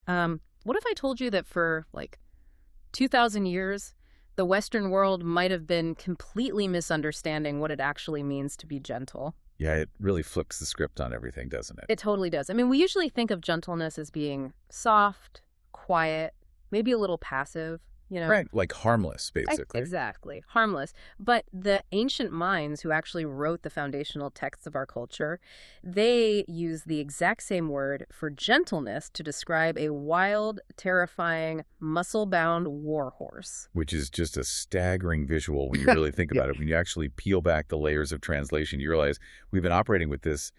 What if I told you that for like 2,000 years, the Western world might have been completely misunderstanding what it actually means to be gentle? Yeah, it really flips the script on everything, doesn't it? It totally does. I mean, we usually think of gentleness as being soft, quiet, maybe a little passive, you know? Right, like harmless, basically. Exactly. Harmless. But the ancient minds who actually wrote the foundational texts of our culture, they use the exact same word for gentleness to describe a wild, terrifying, muscle-bound war horse. Which is just a staggering visual when you really think about it. When you actually peel back the layers of translation, you realize we've been operating with this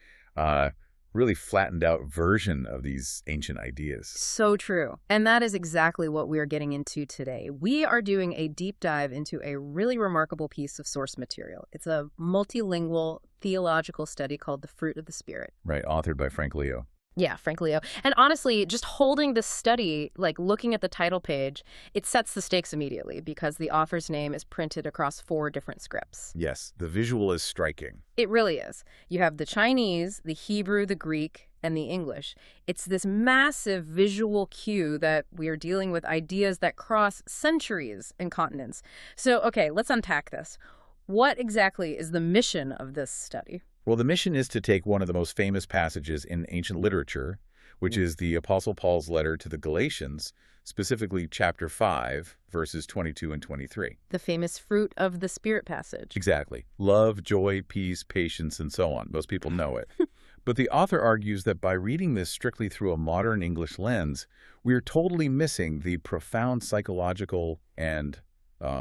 really flattened out version of these ancient ideas. So true. And that is exactly what we are getting into today. We are doing a deep dive into a really remarkable piece of source material. It's a multilingual theological study called The Fruit of the Spirit. Right, authored by Frank Leo. Yeah, Frank Leo. And honestly, just holding this study, like looking at the title page, it sets the stakes immediately because the author's name is printed across 4 different scripts. Yes, the visual is striking. It really is. You have the Chinese, the Hebrew, the Greek, and the English. It's this massive visual cue that we are dealing with ideas that cross centuries and continents. So, okay, let's unpack this. What exactly is the mission of this study? Well, the mission is to take one of the most famous passages in ancient literature, which is the Apostle Paul's letter to the Galatians, specifically chapter 5, verses 22 and 23. The famous fruit of the Spirit passage. Exactly. Love, joy, peace, patience, and so on. Most people know it. But the author argues that by reading this strictly through a modern English lens, we are totally missing the profound psychological and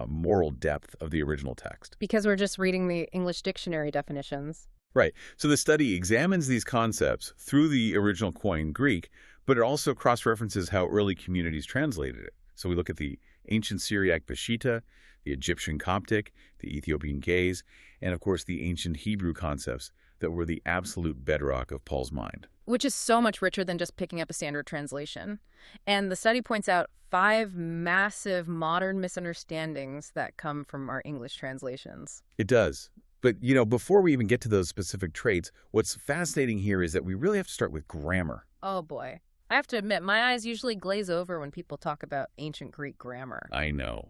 moral depth of the original text. Because we're just reading the English dictionary definitions. Right. So the study examines these concepts through the original Koine Greek, but it also cross-references how early communities translated it. So we look at the ancient Syriac Peshitta, the Egyptian Coptic, the Ethiopian Ge'ez, and of course the ancient Hebrew concepts that were the absolute bedrock of Paul's mind. Which is so much richer than just picking up a standard translation. And the study points out 5 massive modern misunderstandings that come from our English translations. It does. But, you know, before we even get to those specific traits, what's fascinating here is that we really have to start with grammar. Oh, boy. I have to admit, my eyes usually glaze over when people talk about ancient Greek grammar. I know.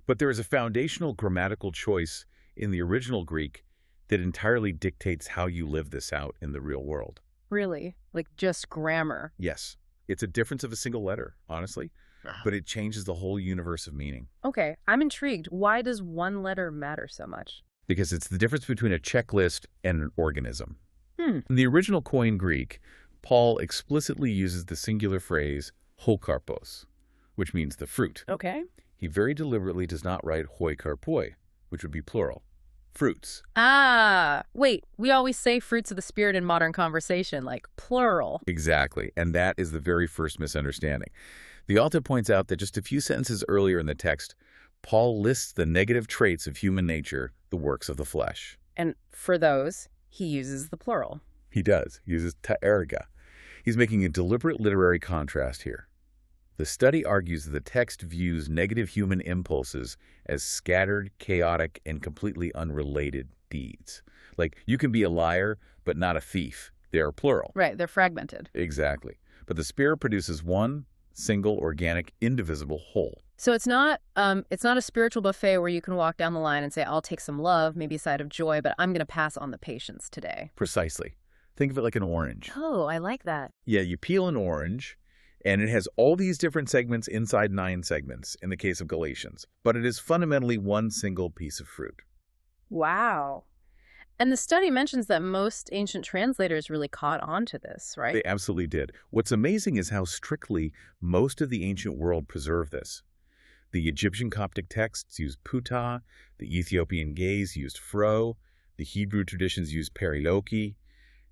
But there is a foundational grammatical choice in the original Greek that entirely dictates how you live this out in the real world. Really? Like just grammar? Yes. It's a difference of a single letter, honestly, but it changes the whole universe of meaning. Okay, I'm intrigued. Why does one letter matter so much? Because it's the difference between a checklist and an organism. Hmm. In the original Koine Greek, Paul explicitly uses the singular phrase hokarpos, which means the fruit. Okay. He very deliberately does not write hoi karpoi, which would be plural. Fruits. Ah, wait, we always say fruits of the spirit in modern conversation, like plural. Exactly, and that is the very first misunderstanding. The author points out that just a few sentences earlier in the text, Paul lists the negative traits of human nature, the works of the flesh. And for those, he uses the plural. He does. He uses ta erga. He's making a deliberate literary contrast here. The study argues that the text views negative human impulses as scattered, chaotic, and completely unrelated deeds. Like, you can be a liar, but not a thief. They are plural. Right, they're fragmented. Exactly. But the Spirit produces one single, organic, indivisible whole. So it's not a spiritual buffet where you can walk down the line and say, I'll take some love, maybe a side of joy, but I'm going to pass on the patience today. Precisely. Think of it like an orange. Oh, I like that. Yeah, you peel an orange, and it has all these different segments inside 9 segments in the case of Galatians, but it is fundamentally one single piece of fruit. Wow. And the study mentions that most ancient translators really caught on to this, right? They absolutely did. What's amazing is how strictly most of the ancient world preserved this. The Egyptian Coptic texts used puta, the Ethiopian Ge'ez used phro, the Hebrew traditions used periloki.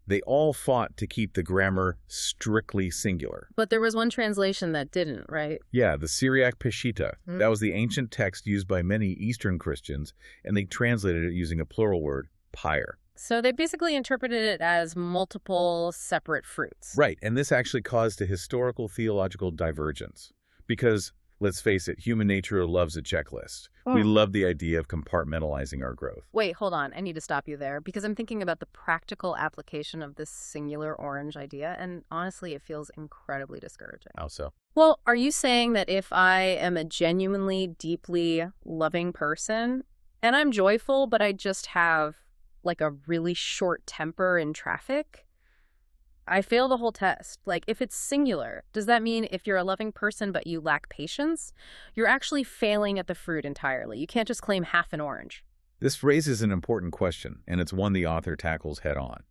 They all fought to keep the grammar strictly singular. But there was one translation that didn't, right? Yeah, the Syriac Peshitta. That was the ancient text used by many Eastern Christians, and they translated it using a plural word, pyre. So they basically interpreted it as multiple separate fruits. Right, and this actually caused a historical theological divergence. Because Let's face it, human nature loves a checklist. We love the idea of compartmentalizing our growth. Wait, hold on. I need to stop you there because I'm thinking about the practical application of this singular orange idea, and honestly, it feels incredibly discouraging. How so? Well, are you saying that if I am a genuinely, deeply loving person, and I'm joyful, but I just have like a really short temper in traffic, I fail the whole test? Like, if it's singular, does that mean if you're a loving person but you lack patience, you're actually failing at the fruit entirely? You can't just claim half an orange. This raises an important question, and it's one the author tackles head on.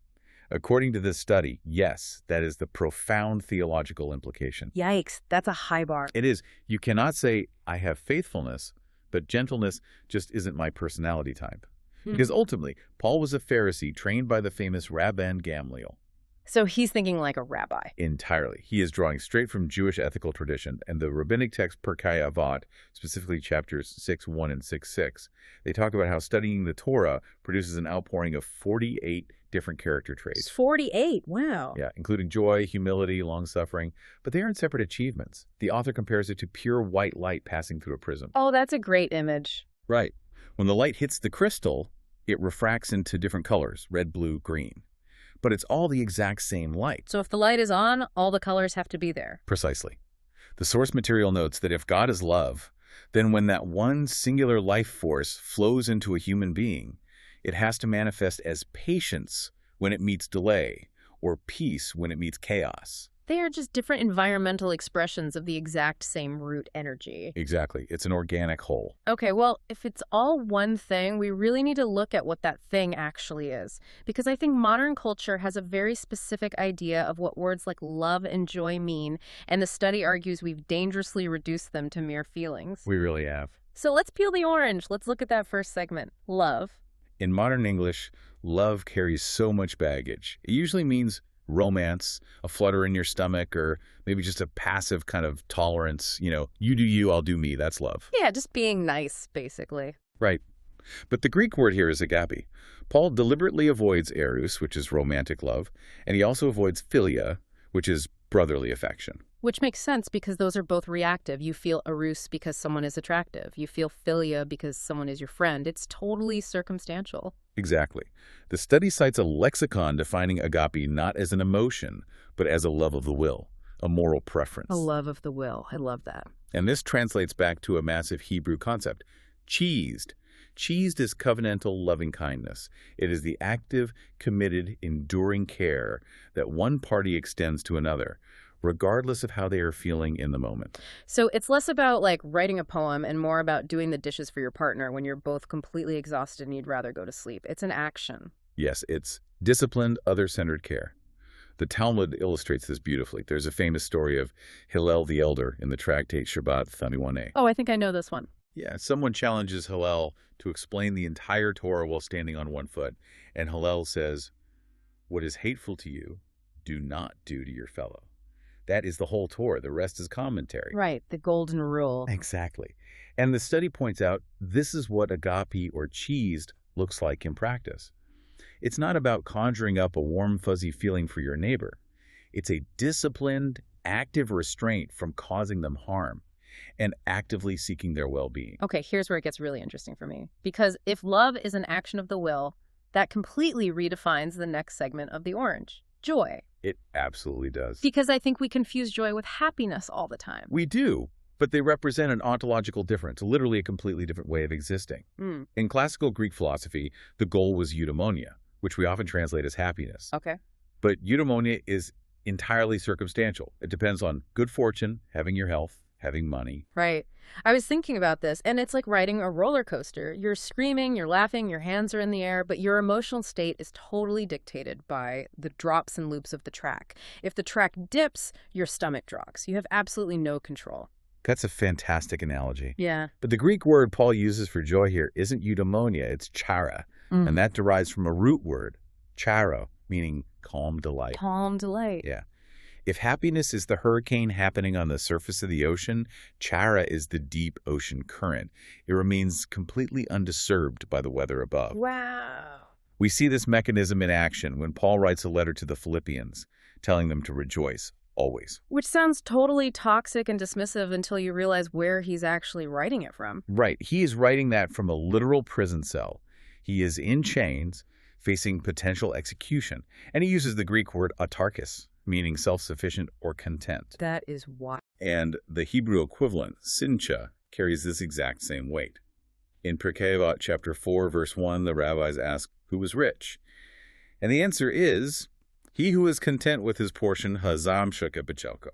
According to this study, yes, that is the profound theological implication. Yikes, that's a high bar. It is. You cannot say, I have faithfulness, but gentleness just isn't my personality type. Because ultimately, Paul was a Pharisee trained by the famous Rabban Gamliel. So he's thinking like a rabbi. Entirely. He is drawing straight from Jewish ethical tradition and the rabbinic text Pirkei Avot, specifically chapters 6:1 and 6:6. They talk about how studying the Torah produces an outpouring of 48 different character traits. 48, wow. Yeah, including joy, humility, long-suffering, but they aren't separate achievements. The author compares it to pure white light passing through a prism. Oh, that's a great image. Right. When the light hits the crystal, it refracts into different colors, red, blue, green. But it's all the exact same light. So if the light is on, all the colors have to be there. Precisely. The source material notes that if God is love, then when that one singular life force flows into a human being, it has to manifest as patience when it meets delay, or peace when it meets chaos. They are just different environmental expressions of the exact same root energy. Exactly. It's an organic whole. Okay, well, if it's all one thing, we really need to look at what that thing actually is. Because I think modern culture has a very specific idea of what words like love and joy mean, and the study argues we've dangerously reduced them to mere feelings. We really have. So let's peel the orange. Let's look at that first segment. Love. In modern English, love carries so much baggage. It usually means romance, a flutter in your stomach, or maybe just a passive kind of tolerance. You know, you do you, I'll do me. That's love. Yeah, just being nice, basically. Right. But the Greek word here is agape. Paul deliberately avoids eros, which is romantic love, and he also avoids philia, which is brotherly affection. Which makes sense because those are both reactive. You feel eros because someone is attractive. You feel philia because someone is your friend. It's totally circumstantial. Exactly. The study cites a lexicon defining agape not as an emotion, but as a love of the will, a moral preference. A love of the will. I love that. And this translates back to a massive Hebrew concept, cheesed. Cheesed is covenantal loving kindness. It is the active, committed, enduring care that one party extends to another, regardless of how they are feeling in the moment. So it's less about like writing a poem and more about doing the dishes for your partner when you're both completely exhausted and you'd rather go to sleep. It's an action. Yes, it's disciplined, other-centered care. The Talmud illustrates this beautifully. There's a famous story of Hillel the Elder in the tractate Shabbat 31a. Oh, I think I know this one. Yeah, someone challenges Hillel to explain the entire Torah while standing on one foot, and Hillel says, "What is hateful to you, do not do to your fellow." That is the whole Torah. The rest is commentary. Right, the golden rule. Exactly. And the study points out this is what agape or cheesed looks like in practice. It's not about conjuring up a warm, fuzzy feeling for your neighbor. It's a disciplined, active restraint from causing them harm and actively seeking their well-being. Okay, here's where it gets really interesting for me. Because if love is an action of the will, that completely redefines the next segment of the orange, joy. It absolutely does. Because I think we confuse joy with happiness all the time. We do, but they represent an ontological difference, literally a completely different way of existing. In classical Greek philosophy, the goal was eudaimonia, which we often translate as happiness. Okay. But eudaimonia is entirely circumstantial. It depends on good fortune, having your health, having money. Right. I was thinking about this, and it's like riding a roller coaster. You're screaming, you're laughing, your hands are in the air, but your emotional state is totally dictated by the drops and loops of the track. If the track dips, your stomach drops. You have absolutely no control. That's a fantastic analogy. Yeah. But the Greek word Paul uses for joy here isn't eudaimonia, it's chara. And that derives from a root word, charo, meaning calm delight. Calm delight. Yeah. If happiness is the hurricane happening on the surface of the ocean, chara is the deep ocean current. It remains completely undisturbed by the weather above. Wow. We see this mechanism in action when Paul writes a letter to the Philippians, telling them to rejoice, always. Which sounds totally toxic and dismissive until you realize where he's actually writing it from. Right. He is writing that from a literal prison cell. He is in chains, facing potential execution. And he uses the Greek word autarkos, meaning self-sufficient or content. That is why. And the Hebrew equivalent, sincha, carries this exact same weight. In Pirkei Avot chapter 4, verse 1, the rabbis ask, who was rich? And the answer is, he who is content with his portion, hazam shaka b'chelko.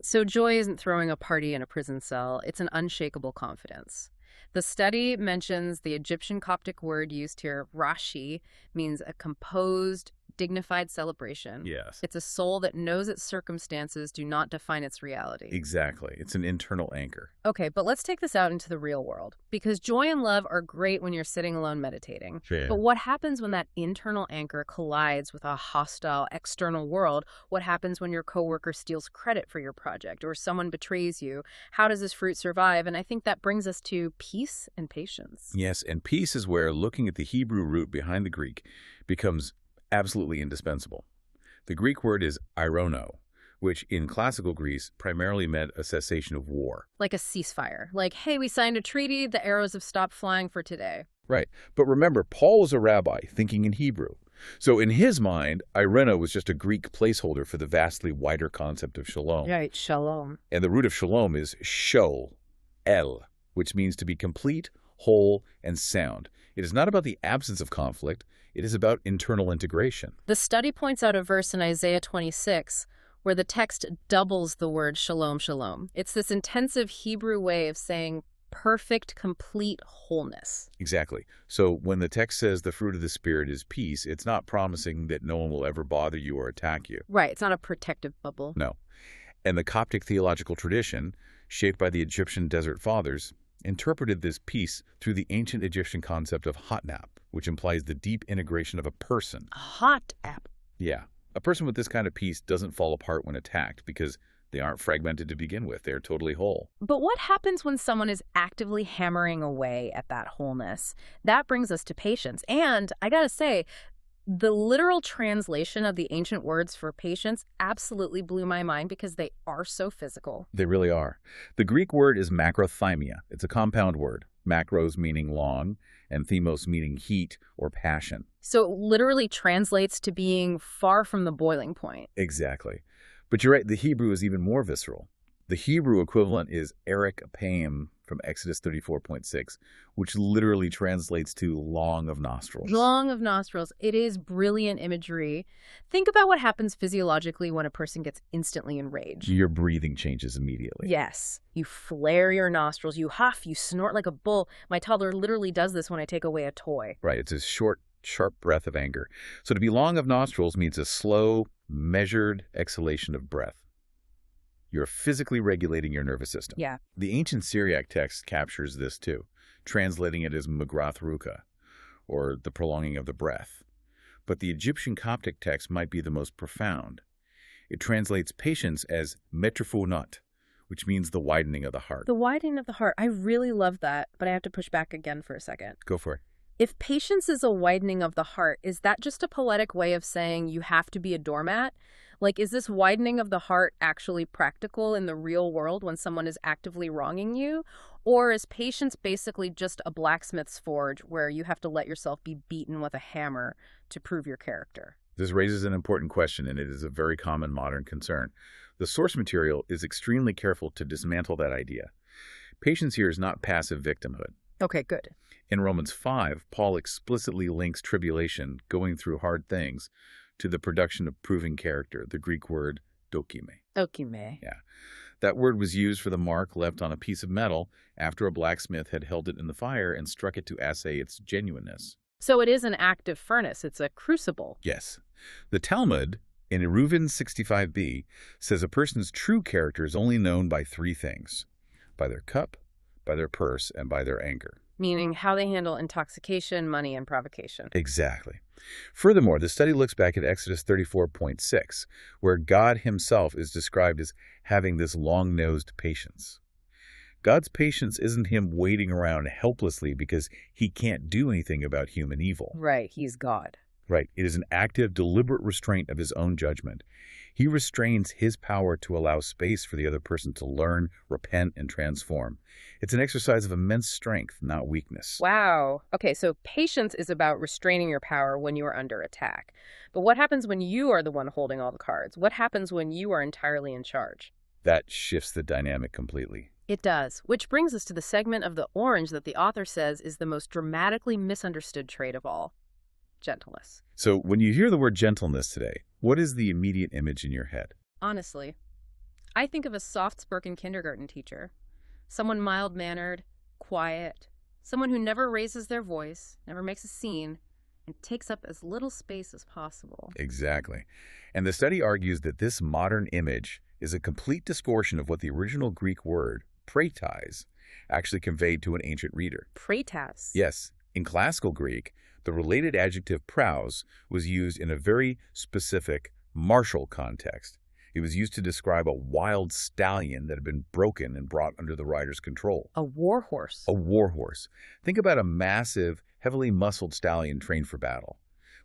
So joy isn't throwing a party in a prison cell. It's an unshakable confidence. The study mentions the Egyptian Coptic word used here, rashi, means a composed, dignified celebration. Yes. It's a soul that knows its circumstances do not define its reality. Exactly. It's an internal anchor. Okay, but let's take this out into the real world. Because joy and love are great when you're sitting alone meditating. Sure. But what happens when that internal anchor collides with a hostile external world? What happens when your coworker steals credit for your project or someone betrays you? How does this fruit survive? And I think that brings us to peace and patience. Yes, and peace is where looking at the Hebrew root behind the Greek becomes absolutely indispensable. The Greek word is irono, which in classical Greece primarily meant a cessation of war. Like a ceasefire. Like, hey, we signed a treaty, the arrows have stopped flying for today. Right. But remember, Paul was a rabbi thinking in Hebrew. So in his mind, irono was just a Greek placeholder for the vastly wider concept of shalom. Right, shalom. And the root of shalom is shol, el, which means to be complete, whole, and sound. It is not about the absence of conflict. It is about internal integration. The study points out a verse in Isaiah 26 where the text doubles the word shalom, shalom. It's this intensive Hebrew way of saying perfect, complete wholeness. Exactly. So when the text says the fruit of the Spirit is peace, it's not promising that no one will ever bother you or attack you. Right. It's not a protective bubble. No. And the Coptic theological tradition, shaped by the Egyptian desert fathers, interpreted this peace through the ancient Egyptian concept of hotnap, which implies the deep integration of a person. A hot app. Yeah. A person with this kind of peace doesn't fall apart when attacked because they aren't fragmented to begin with. They're totally whole. But what happens when someone is actively hammering away at that wholeness? That brings us to patience. And I gotta say, the literal translation of the ancient words for patience absolutely blew my mind because they are so physical. They really are. The Greek word is macrothymia. It's a compound word. Macros meaning long and thymos meaning heat or passion. So it literally translates to being far from the boiling point. Exactly. But you're right, the Hebrew is even more visceral. The Hebrew equivalent is Eric Apaim from Exodus 34.6, which literally translates to long of nostrils. Long of nostrils. It is brilliant imagery. Think about what happens physiologically when a person gets instantly enraged. Your breathing changes immediately. Yes. You flare your nostrils, you huff, you snort like a bull. My toddler literally does this when I take away a toy. Right. It's a short, sharp breath of anger. So to be long of nostrils means a slow, measured exhalation of breath. You're physically regulating your nervous system. Yeah. The ancient Syriac text captures this too, translating it as magrath ruka, or the prolonging of the breath. But the Egyptian Coptic text might be the most profound. It translates patience as metrophonot, which means the widening of the heart. The widening of the heart. I really love that, but I have to push back again for a second. Go for it. If patience is a widening of the heart, is that just a poetic way of saying you have to be a doormat? Like, is this widening of the heart actually practical in the real world when someone is actively wronging you? Or is patience basically just a blacksmith's forge where you have to let yourself be beaten with a hammer to prove your character? This raises an important question, and it is a very common modern concern. The source material is extremely careful to dismantle that idea. Patience here is not passive victimhood. Okay, good. In Romans 5, Paul explicitly links tribulation, going through hard things, to the production of proving character, the Greek word dokime. Dokime. Yeah. That word was used for the mark left on a piece of metal after a blacksmith had held it in the fire and struck it to assay its genuineness. So it is an active furnace. It's a crucible. Yes. The Talmud, in Eruvin 65b, says a person's true character is only known by three things: by their cup, by their purse, and by their anger. Meaning how they handle intoxication, money, and provocation. Exactly. Furthermore, the study looks back at Exodus 34.6, where God himself is described as having this long-nosed patience. God's patience isn't him waiting around helplessly because he can't do anything about human evil. Right, he's God. Right. It is an active, deliberate restraint of his own judgment. He restrains his power to allow space for the other person to learn, repent, and transform. It's an exercise of immense strength, not weakness. Wow. Okay, so patience is about restraining your power when you are under attack. But what happens when you are the one holding all the cards? What happens when you are entirely in charge? That shifts the dynamic completely. It does, which brings us to the segment of the orange that the author says is the most dramatically misunderstood trait of all: gentleness. So when you hear the word gentleness today, what is the immediate image in your head? Honestly, I think of a soft-spoken kindergarten teacher, someone mild-mannered, quiet, someone who never raises their voice, never makes a scene, and takes up as little space as possible. Exactly. And the study argues that this modern image is a complete distortion of what the original Greek word, praetais, actually conveyed to an ancient reader. Praetas. Yes, in classical Greek, the related adjective praus was used in a very specific martial context. It was used to describe a wild stallion that had been broken and brought under the rider's control. A war horse. A war horse. Think about a massive, heavily muscled stallion trained for battle.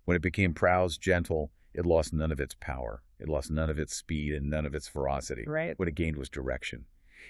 When it became praus, gentle, it lost none of its power. It lost none of its speed and none of its ferocity. Right. What it gained was direction.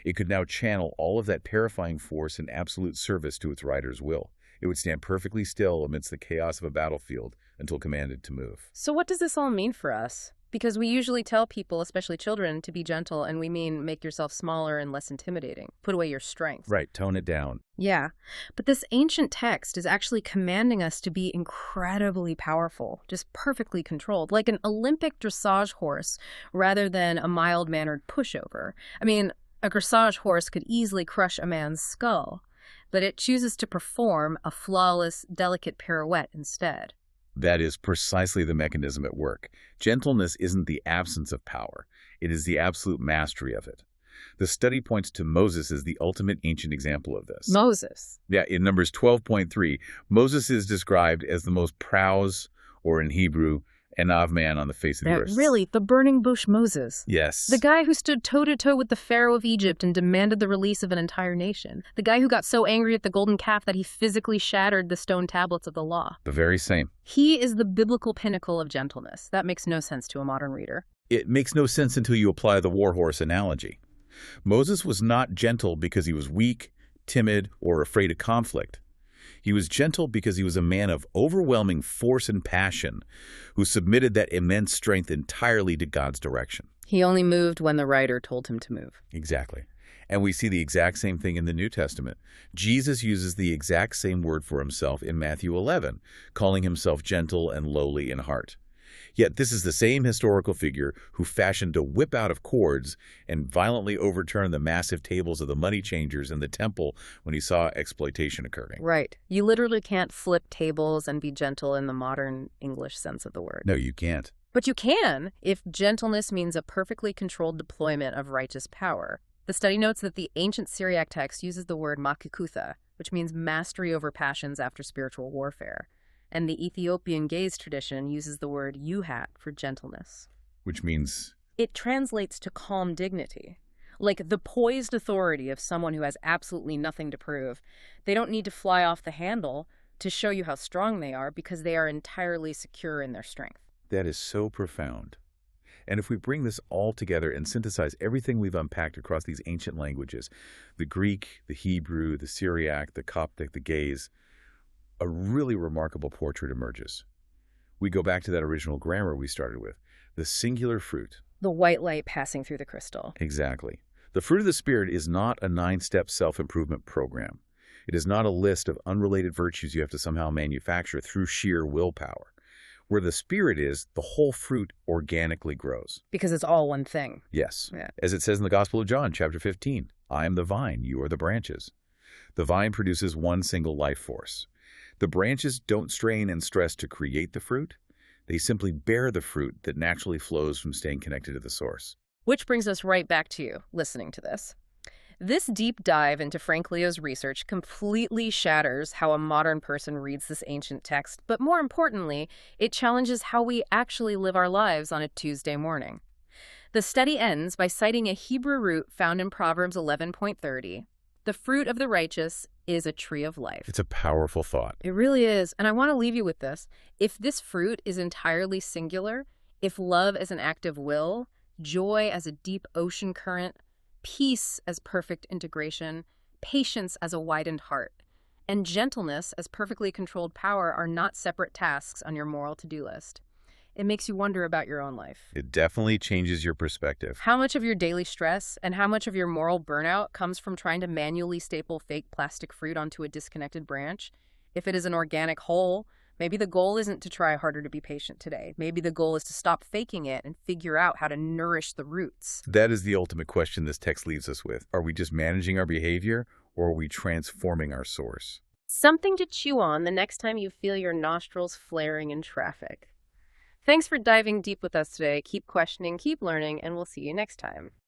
It could now channel all of that terrifying force in absolute service to its rider's will. It would stand perfectly still amidst the chaos of a battlefield until commanded to move. So what does this all mean for us? Because we usually tell people, especially children, to be gentle, and we mean make yourself smaller and less intimidating. Put away your strength. Right, tone it down. Yeah, but this ancient text is actually commanding us to be incredibly powerful, just perfectly controlled, like an Olympic dressage horse rather than a mild-mannered pushover. I mean, a dressage horse could easily crush a man's skull, but it chooses to perform a flawless, delicate pirouette instead. That is precisely the mechanism at work. Gentleness isn't the absence of power. It is the absolute mastery of it. The study points to Moses as the ultimate ancient example of this. Moses. Yeah, in Numbers 12.3, Moses is described as the most praus, or in Hebrew, enav man on the face of the earth. Really, the burning bush Moses. Yes. The guy who stood toe-to-toe with the Pharaoh of Egypt and demanded the release of an entire nation. The guy who got so angry at the golden calf that he physically shattered the stone tablets of the law. The very same. He is the biblical pinnacle of gentleness. That makes no sense to a modern reader. It makes no sense until you apply the warhorse analogy. Moses was not gentle because he was weak, timid, or afraid of conflict. He was gentle because he was a man of overwhelming force and passion who submitted that immense strength entirely to God's direction. He only moved when the writer told him to move. Exactly. And we see the exact same thing in the New Testament. Jesus uses the exact same word for himself in Matthew 11, calling himself gentle and lowly in heart. Yet this is the same historical figure who fashioned a whip out of cords and violently overturned the massive tables of the money changers in the temple when he saw exploitation occurring. Right. You literally can't flip tables and be gentle in the modern English sense of the word. No, you can't. But you can if gentleness means a perfectly controlled deployment of righteous power. The study notes that the ancient Syriac text uses the word makikutha, which means mastery over passions after spiritual warfare. And the Ethiopian gaze tradition uses the word yuhat for gentleness. Which means? It translates to calm dignity, like the poised authority of someone who has absolutely nothing to prove. They don't need to fly off the handle to show you how strong they are because they are entirely secure in their strength. That is so profound. And if we bring this all together and synthesize everything we've unpacked across these ancient languages, the Greek, the Hebrew, the Syriac, the Coptic, the gaze, a really remarkable portrait emerges. We go back to that original grammar we started with, the singular fruit. The white light passing through the crystal. Exactly. The fruit of the Spirit is not a 9-step self-improvement program. It is not a list of unrelated virtues you have to somehow manufacture through sheer willpower. Where the Spirit is, the whole fruit organically grows. Because it's all one thing. Yes. Yeah. As it says in the Gospel of John, chapter 15, I am the vine, you are the branches. The vine produces one single life force. The branches don't strain and stress to create the fruit. They simply bear the fruit that naturally flows from staying connected to the source. Which brings us right back to you, listening to this. This deep dive into Frank Leo's research completely shatters how a modern person reads this ancient text, but more importantly, it challenges how we actually live our lives on a Tuesday morning. The study ends by citing a Hebrew root found in Proverbs 11.30. The fruit of the righteous is a tree of life. It's a powerful thought. It really is. And I want to leave you with this. If this fruit is entirely singular, If love is an active will, joy as a deep ocean current, peace as perfect integration, patience as a widened heart, and gentleness as perfectly controlled power are not separate tasks on your moral to-do list. It makes you wonder about your own life. It definitely changes your perspective. How much of your daily stress and how much of your moral burnout comes from trying to manually staple fake plastic fruit onto a disconnected branch? If it is an organic whole, maybe the goal isn't to try harder to be patient today. Maybe the goal is to stop faking it and figure out how to nourish the roots. That is the ultimate question this text leaves us with. Are we just managing our behavior, or are we transforming our source? Something to chew on the next time you feel your nostrils flaring in traffic. Thanks for diving deep with us today. Keep questioning, keep learning, and we'll see you next time.